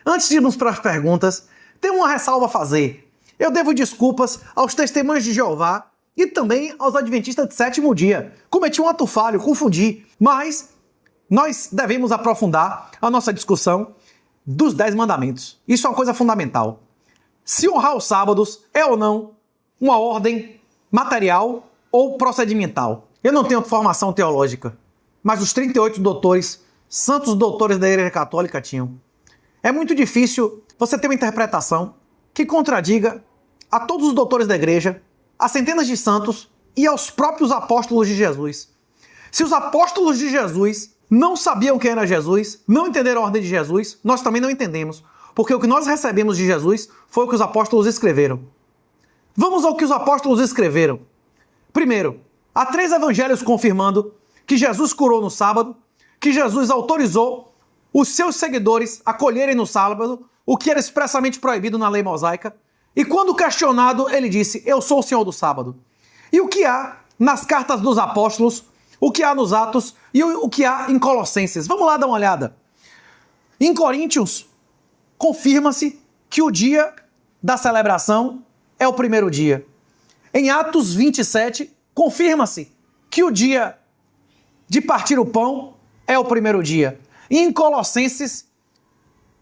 Antes de irmos para as perguntas, tenho uma ressalva a fazer. Eu devo desculpas aos testemunhos de Jeová e também aos adventistas de sétimo dia. Cometi um ato falho, confundi, mas nós devemos aprofundar a nossa discussão dos 10 mandamentos. Isso é uma coisa fundamental. Se honrar os sábados é ou não uma ordem material ou procedimental. Eu não tenho formação teológica, mas os 38 doutores, santos doutores da Igreja Católica tinham. É muito difícil você ter uma interpretação que contradiga a todos os doutores da Igreja, a centenas de santos e aos próprios apóstolos de Jesus. Se os apóstolos de Jesus não sabiam quem era Jesus, não entenderam a ordem de Jesus, nós também não entendemos, porque o que nós recebemos de Jesus foi o que os apóstolos escreveram. Vamos ao que os apóstolos escreveram. Primeiro, há 3 evangelhos confirmando que Jesus curou no sábado, que Jesus autorizou os seus seguidores a colherem no sábado, o que era expressamente proibido na lei mosaica, e quando questionado, ele disse, eu sou o Senhor do sábado. E o que há nas cartas dos apóstolos, o que há nos Atos e o que há em Colossenses? Vamos lá dar uma olhada. Em Coríntios, confirma-se que o dia da celebração é o primeiro dia. Em Atos 27, confirma-se que o dia de partir o pão é o primeiro dia. E em Colossenses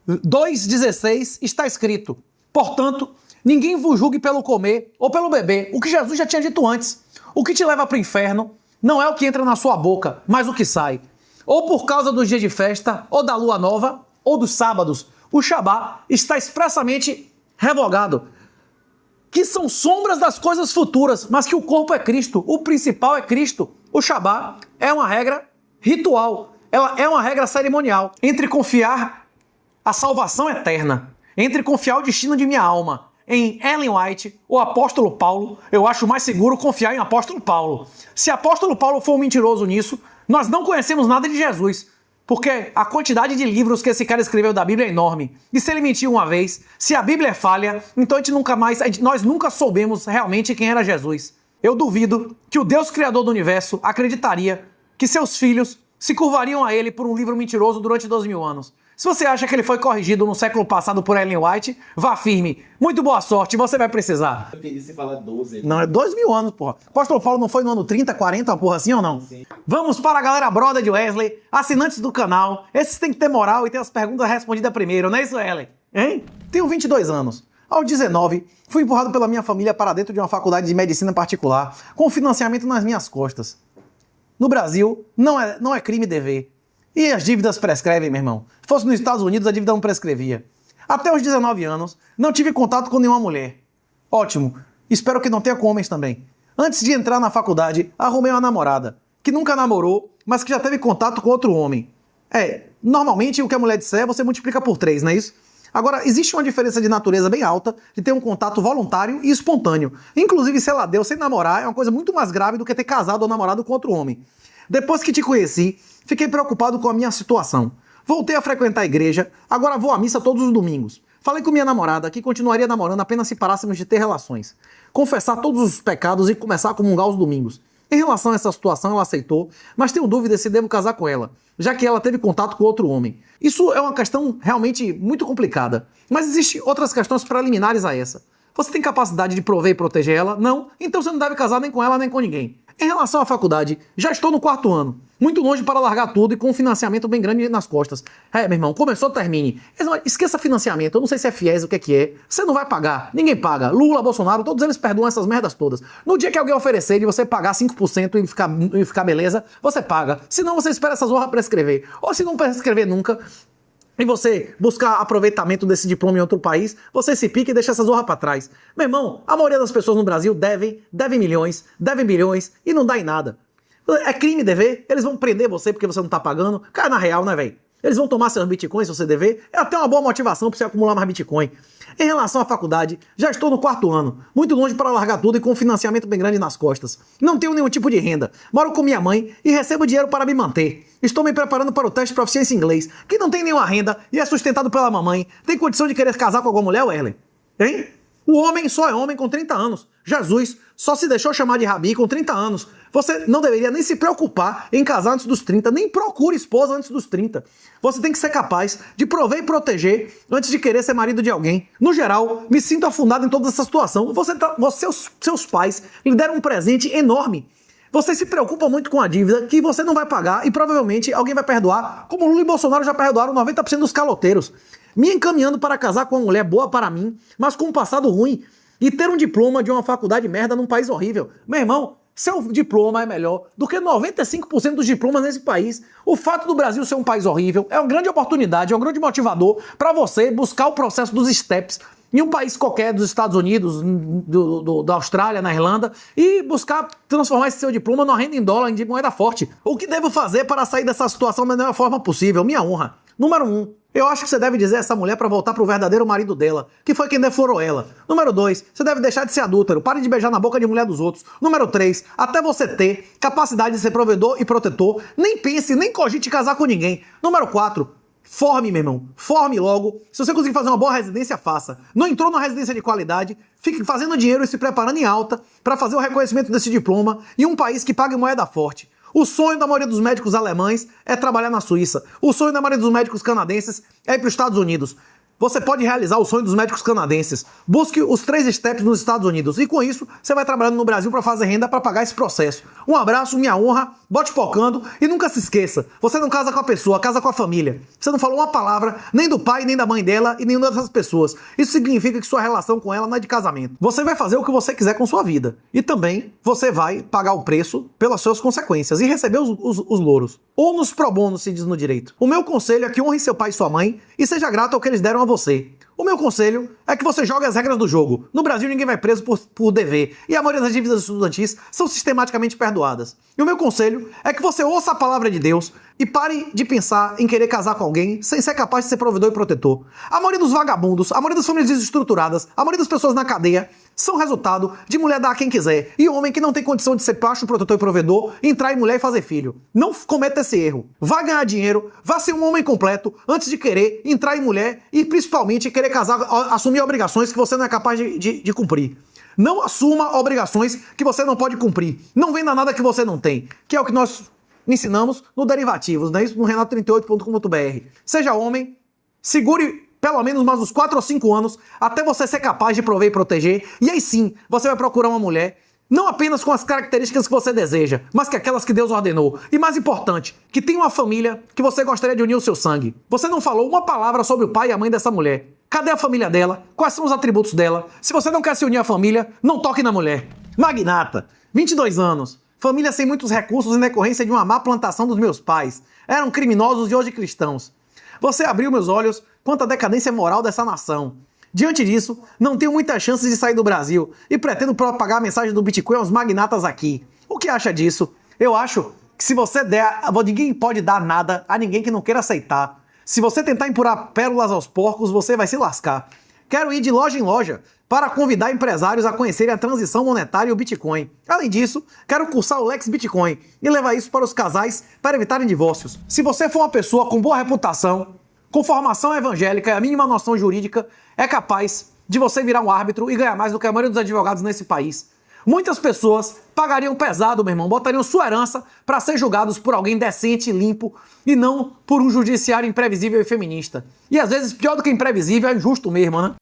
2,16 está escrito, portanto, ninguém vos julgue pelo comer ou pelo beber, o que Jesus já tinha dito antes. O que te leva para o inferno não é o que entra na sua boca, mas o que sai. Ou por causa dos dias de festa, ou da lua nova, ou dos sábados. O Shabá está expressamente revogado, que são sombras das coisas futuras, mas que o corpo é Cristo, o principal é Cristo. O Shabá é uma regra ritual, ela é uma regra cerimonial. Entre confiar a salvação eterna, entre confiar o destino de minha alma em Ellen White ou apóstolo Paulo, eu acho mais seguro confiar em apóstolo Paulo. Se apóstolo Paulo for um mentiroso nisso, nós não conhecemos nada de Jesus, porque a quantidade de livros que esse cara escreveu da Bíblia é enorme. E se ele mentiu uma vez, se a Bíblia é falha, então nós nunca soubemos realmente quem era Jesus. Eu duvido que o Deus Criador do Universo acreditaria que seus filhos se curvariam a ele por um livro mentiroso durante 2000 anos. Se você acha que ele foi corrigido no século passado por Ellen White, vá firme. Muito boa sorte, você vai precisar. Eu entendi você falar 12. Não, é 2000 anos, porra. Apóstolo Paulo não foi no ano 30, 40, uma porra assim ou não? Sim. Vamos para a galera brother de Wesley, assinantes do canal. Esses têm que ter moral e ter as perguntas respondidas primeiro, não é isso, Ellen? Hein? Tenho 22 anos. Aos 19, fui empurrado pela minha família para dentro de uma faculdade de medicina particular, com financiamento nas minhas costas. No Brasil, não é crime dever. E as dívidas prescrevem, meu irmão. Se fosse nos Estados Unidos, a dívida não prescrevia. Até os 19 anos, não tive contato com nenhuma mulher. Ótimo. Espero que não tenha com homens também. Antes de entrar na faculdade, arrumei uma namorada, que nunca namorou, mas que já teve contato com outro homem. Normalmente o que a mulher disser, você multiplica por 3, não é isso? Agora, existe uma diferença de natureza bem alta de ter um contato voluntário e espontâneo. Inclusive, se ela deu sem namorar, é uma coisa muito mais grave do que ter casado ou namorado com outro homem. Depois que te conheci, fiquei preocupado com a minha situação. Voltei a frequentar a igreja, agora vou à missa todos os domingos. Falei com minha namorada que continuaria namorando apenas se parássemos de ter relações. Confessar todos os pecados e começar a comungar os domingos. Em relação a essa situação, ela aceitou, mas tenho dúvida se devo casar com ela, já que ela teve contato com outro homem. Isso é uma questão realmente muito complicada, mas existem outras questões preliminares a essa. Você tem capacidade de prover e proteger ela? Não? Então você não deve casar nem com ela nem com ninguém. Em relação à faculdade, já estou no 4º ano. Muito longe para largar tudo e com um financiamento bem grande nas costas. Meu irmão, começou, termine. Esqueça financiamento, eu não sei se é FIES, o que é. Você não vai pagar, ninguém paga. Lula, Bolsonaro, todos eles perdoam essas merdas todas. No dia que alguém oferecer de você pagar 5% e ficar beleza, você paga. Senão você espera essa zorra prescrever. Ou se não prescrever nunca, e você buscar aproveitamento desse diploma em outro país, você se pica e deixa essa zorra pra trás. Meu irmão, a maioria das pessoas no Brasil devem milhões, devem bilhões e não dá em nada. É crime dever? Eles vão prender você porque você não tá pagando? Cara, na real, né, velho? Eles vão tomar seus bitcoins se você dever? É até uma boa motivação pra você acumular mais bitcoin. Em relação à faculdade, já estou no 4º ano, muito longe para largar tudo e com um financiamento bem grande nas costas. Não tenho nenhum tipo de renda, moro com minha mãe e recebo dinheiro para me manter. Estou me preparando para o teste de proficiência em inglês, que não tem nenhuma renda e é sustentado pela mamãe. Tem condição de querer casar com alguma mulher, Werley? Hein? O homem só é homem com 30 anos. Jesus só se deixou chamar de Rabi com 30 anos. Você não deveria nem se preocupar em casar antes dos 30, nem procure esposa antes dos 30. Você tem que ser capaz de prover e proteger antes de querer ser marido de alguém. No geral, me sinto afundado em toda essa situação. Seus pais lhe deram um presente enorme. Você se preocupa muito com a dívida que você não vai pagar e provavelmente alguém vai perdoar, como Lula e Bolsonaro já perdoaram 90% dos caloteiros. Me encaminhando para casar com uma mulher boa para mim, mas com um passado ruim, e ter um diploma de uma faculdade merda num país horrível. Meu irmão, seu diploma é melhor do que 95% dos diplomas nesse país. O fato do Brasil ser um país horrível é uma grande oportunidade, é um grande motivador para você buscar o processo dos steps em um país qualquer dos Estados Unidos, da Austrália, na Irlanda, e buscar transformar esse seu diploma numa renda em dólar, em moeda forte. O que devo fazer para sair dessa situação da melhor forma possível? Minha honra. Número 1. Eu acho que você deve dizer a essa mulher para voltar pro verdadeiro marido dela, que foi quem deflorou ela. Número 2, você deve deixar de ser adúltero, pare de beijar na boca de mulher dos outros. Número 3, até você ter capacidade de ser provedor e protetor, nem pense, nem cogite casar com ninguém. Número 4, forme, meu irmão, forme logo. Se você conseguir fazer uma boa residência, faça. Não entrou numa residência de qualidade, fique fazendo dinheiro e se preparando em alta para fazer o reconhecimento desse diploma em um país que pague moeda forte. O sonho da maioria dos médicos alemães é trabalhar na Suíça. O sonho da maioria dos médicos canadenses é ir para os Estados Unidos. Você pode realizar o sonho dos médicos canadenses. Busque os 3 steps nos Estados Unidos. E com isso, você vai trabalhando no Brasil para fazer renda para pagar esse processo. Um abraço, minha honra, bote pocando e nunca se esqueça. Você não casa com a pessoa, casa com a família. Você não falou uma palavra nem do pai, nem da mãe dela e nenhuma dessas pessoas. Isso significa que sua relação com ela não é de casamento. Você vai fazer o que você quiser com sua vida. E também você vai pagar o preço pelas suas consequências e receber os louros. Ou nos pro bono, se diz no direito. O meu conselho é que honre seu pai e sua mãe e seja grato ao que eles deram a você. O meu conselho é que você jogue as regras do jogo. No Brasil ninguém vai preso por dever e a maioria das dívidas estudantis são sistematicamente perdoadas. E o meu conselho é que você ouça a palavra de Deus e pare de pensar em querer casar com alguém sem ser capaz de ser provedor e protetor. A maioria dos vagabundos, a maioria das famílias desestruturadas, a maioria das pessoas na cadeia são resultado de mulher dar a quem quiser e homem que não tem condição de ser pacho, protetor e provedor, entrar em mulher e fazer filho. Não cometa esse erro. Vá ganhar dinheiro, vá ser um homem completo antes de querer entrar em mulher e principalmente querer casar, assumir obrigações que você não é capaz de cumprir. Não assuma obrigações que você não pode cumprir. Não venda nada que você não tem, que é o que nós ensinamos no Derivativos, né? Isso no renato38.com.br. Seja homem, segure pelo menos mais uns 4 ou 5 anos até você ser capaz de prover e proteger, e aí sim você vai procurar uma mulher não apenas com as características que você deseja, mas que aquelas que Deus ordenou. E mais importante, que tem uma família que você gostaria de unir o seu sangue. Você não falou uma palavra sobre o pai e a mãe dessa mulher. Cadê a família dela? Quais são os atributos dela? Se você não quer se unir à família, não toque na mulher. Magnata, 22 anos. Família sem muitos recursos em decorrência de uma má plantação dos meus pais. Eram criminosos e hoje cristãos. Você abriu meus olhos quanto à decadência moral dessa nação. Diante disso, não tenho muitas chances de sair do Brasil e pretendo propagar a mensagem do Bitcoin aos magnatas aqui. O que acha disso? Eu acho que se você der, ninguém pode dar nada a ninguém que não queira aceitar. Se você tentar empurrar pérolas aos porcos, você vai se lascar. Quero ir de loja em loja para convidar empresários a conhecerem a transição monetária e o Bitcoin. Além disso, quero cursar o Lex Bitcoin e levar isso para os casais para evitarem divórcios. Se você for uma pessoa com boa reputação, com formação evangélica e a mínima noção jurídica, é capaz de você virar um árbitro e ganhar mais do que a maioria dos advogados nesse país. Muitas pessoas pagariam pesado, meu irmão, botariam sua herança para ser julgados por alguém decente e limpo e não por um judiciário imprevisível e feminista. E às vezes, pior do que imprevisível, é injusto mesmo, né?